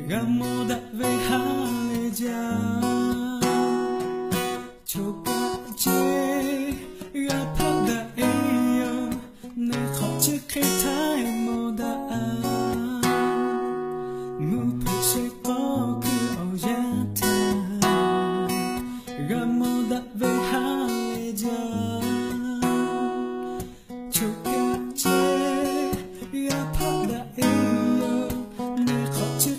Gamo đã về Hà Gia cho cả chế gặp họ đã yêu nơi khó chưa khi thái mô đã ngủ phải sẽ có cứ ở gia ta Gamo đã về Hà Gia cho cả chế gặp họ đã yêu nơi khó chưa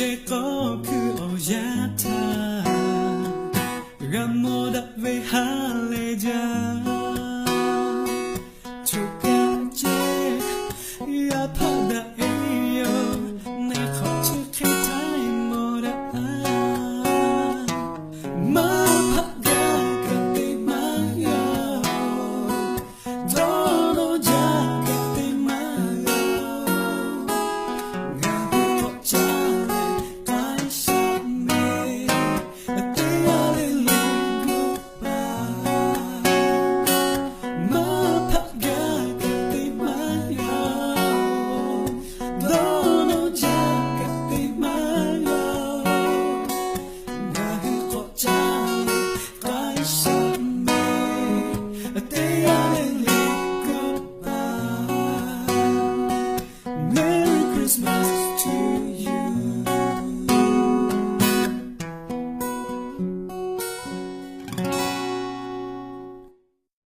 sẽ có cứ ở gia ta Gamo đã về Hà Gia